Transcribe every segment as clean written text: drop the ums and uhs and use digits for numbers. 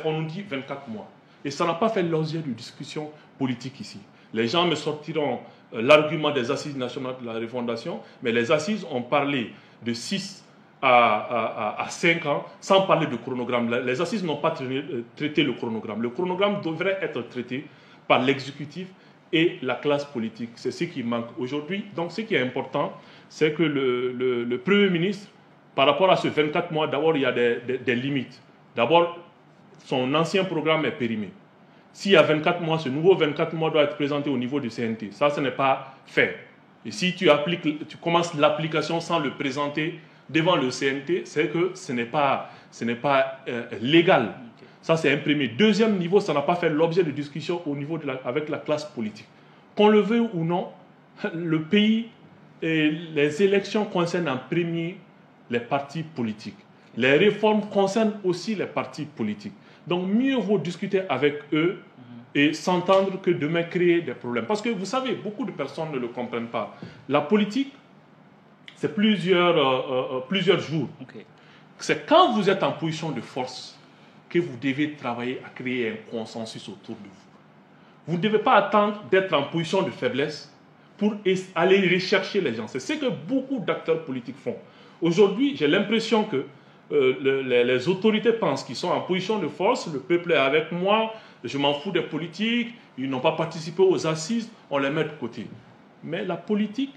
On nous dit 24 mois. Et ça n'a pas fait l'objet de discussion politique ici. Les gens me sortiront l'argument des assises nationales de la refondation, mais les assises ont parlé de 6 à 5 ans sans parler de chronogramme. Les assises n'ont pas traité le chronogramme. Le chronogramme devrait être traité par l'exécutif et la classe politique. C'est ce qui manque aujourd'hui. Donc ce qui est important, c'est que le Premier ministre, par rapport à ce 24 mois, d'abord il y a des limites. D'abord, son ancien programme est périmé. S'il y a 24 mois, ce nouveau 24 mois doit être présenté au niveau du CNT. Ça, ce n'est pas fait. Et si tu commences l'application sans le présenter devant le CNT, c'est que ce n'est pas légal. Ça, c'est un premier. Deuxième niveau, ça n'a pas fait l'objet de discussion au niveau avec la classe politique. Qu'on le veuille ou non, le pays et les élections concernent en premier les partis politiques. Les réformes concernent aussi les partis politiques. Donc, mieux vaut discuter avec eux et s'entendre que demain créer des problèmes. Parce que vous savez, beaucoup de personnes ne le comprennent pas. La politique, c'est plusieurs jours. Okay. C'est quand vous êtes en position de force que vous devez travailler à créer un consensus autour de vous. Vous ne devez pas attendre d'être en position de faiblesse pour aller rechercher les gens. C'est ce que beaucoup d'acteurs politiques font. Aujourd'hui, j'ai l'impression que les autorités pensent qu'ils sont en position de force, le peuple est avec moi, je m'en fous des politiques, ils n'ont pas participé aux assises, on les met de côté. Mais la politique,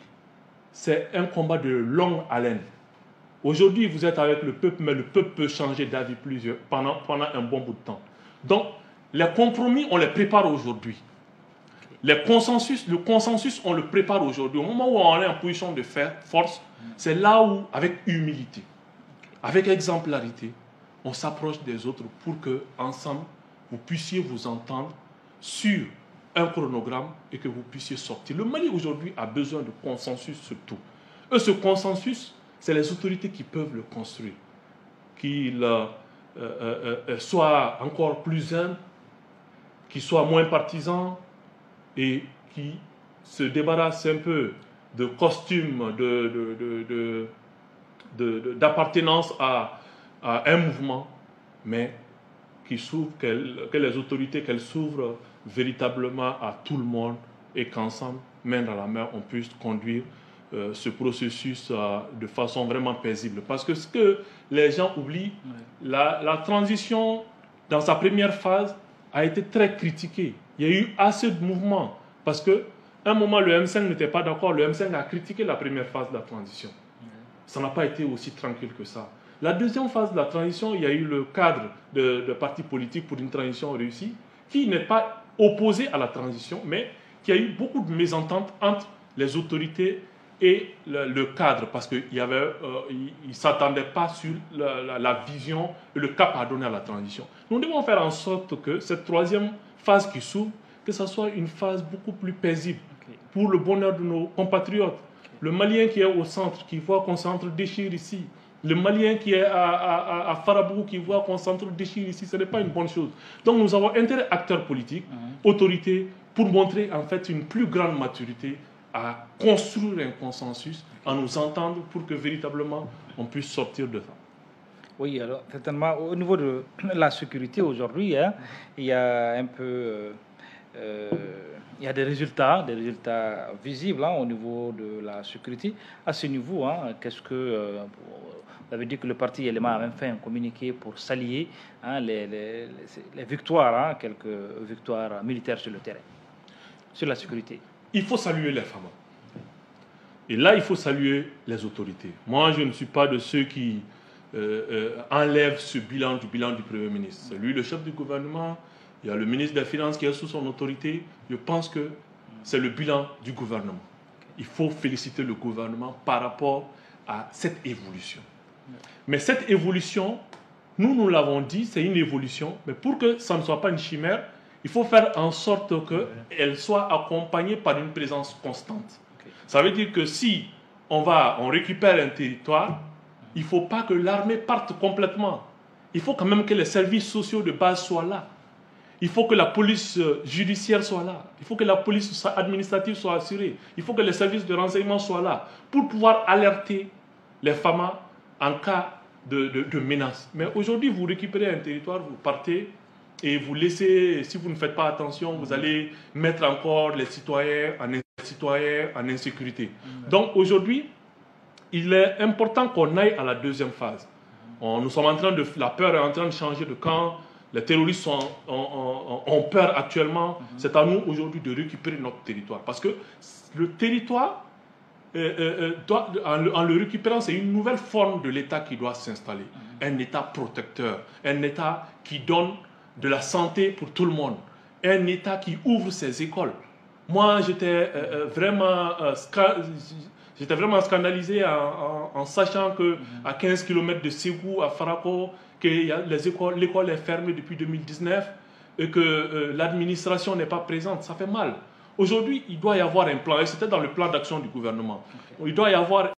c'est un combat de longue haleine. Aujourd'hui, vous êtes avec le peuple, mais le peuple peut changer d'avis pendant un bon bout de temps. Donc, les compromis, on les prépare aujourd'hui. Le consensus, on le prépare aujourd'hui. Au moment où on est en position de faire force, c'est là où, avec humilité, avec exemplarité, on s'approche des autres pour que, ensemble, vous puissiez vous entendre sur un chronogramme et que vous puissiez sortir. Le Mali, aujourd'hui, a besoin de consensus sur tout. Et ce consensus, c'est les autorités qui peuvent le construire. Qu'il soit encore plus humble, qu'il soit moins partisan et qui se débarrasse un peu de costumes d'appartenance à un mouvement, mais que les autorités, qu'elles s'ouvrent véritablement à tout le monde et qu'ensemble, main dans la main, on puisse conduire ce processus de façon vraiment paisible. Parce que ce que les gens oublient, la transition, dans sa première phase, a été très critiquée. Il y a eu assez de mouvements. Parce qu'à un moment, le M5 n'était pas d'accord. Le M5 a critiqué la première phase de la transition. Ça n'a pas été aussi tranquille que ça. La deuxième phase de la transition, il y a eu le cadre de partis politiques pour une transition réussie, qui n'est pas opposé à la transition, mais qui a eu beaucoup de mésententes entre les autorités et le cadre, parce qu'ils ne s'attendaient pas sur la vision et le cap à donner à la transition. Nous devons faire en sorte que cette troisième phase qui s'ouvre, que ce soit une phase beaucoup plus paisible pour le bonheur de nos compatriotes. Le Malien qui est au centre, qui voit qu'on s'entre-déchire ici. Le Malien qui est à Farabou, qui voit qu'on s'entre-déchire ici, ce n'est pas une bonne chose. Donc nous avons intérêt, acteurs politiques, autorités, pour montrer en fait une plus grande maturité à construire un consensus, à nous entendre pour que véritablement on puisse sortir de ça. Oui, alors certainement au niveau de la sécurité aujourd'hui, il y a un peu... il y a des résultats visibles au niveau de la sécurité. À ce niveau, qu'est-ce que... vous avez dit que le parti élément a même fait un communiqué pour s'allier les victoires, quelques victoires militaires sur le terrain, sur la sécurité. Il faut saluer les femmes. Et là, il faut saluer les autorités. Moi, je ne suis pas de ceux qui enlèvent ce bilan du Premier ministre. C'est lui le chef du gouvernement. Il y a le ministre des Finances qui est sous son autorité. Je pense que c'est le bilan du gouvernement. Il faut féliciter le gouvernement par rapport à cette évolution. Mais cette évolution, nous l'avons dit, c'est une évolution. Mais pour que ça ne soit pas une chimère, il faut faire en sorte qu'elle soit accompagnée par une présence constante. Ça veut dire que si on récupère un territoire, il ne faut pas que l'armée parte complètement. Il faut quand même que les services sociaux de base soient là. Il faut que la police judiciaire soit là. Il faut que la police administrative soit assurée. Il faut que les services de renseignement soient là pour pouvoir alerter les FAMA en cas de menace. Mais aujourd'hui, vous récupérez un territoire, vous partez et vous laissez, si vous ne faites pas attention, vous allez mettre encore les citoyens en insécurité. Donc aujourd'hui, il est important qu'on aille à la deuxième phase. Nous sommes en train de, la peur est en train de changer de camp. Les terroristes ont peur actuellement. C'est à nous aujourd'hui de récupérer notre territoire. Parce que le territoire, en le récupérant, c'est une nouvelle forme de l'État qui doit s'installer. Un État protecteur, un État qui donne de la santé pour tout le monde, un État qui ouvre ses écoles. Moi, j'étais vraiment scandalisé en sachant qu'à 15 km de Ségou, à Farako, que l'école est fermée depuis 2019 et que l'administration n'est pas présente. Ça fait mal. Aujourd'hui, il doit y avoir un plan, et c'était dans le plan d'action du gouvernement. Il doit y avoir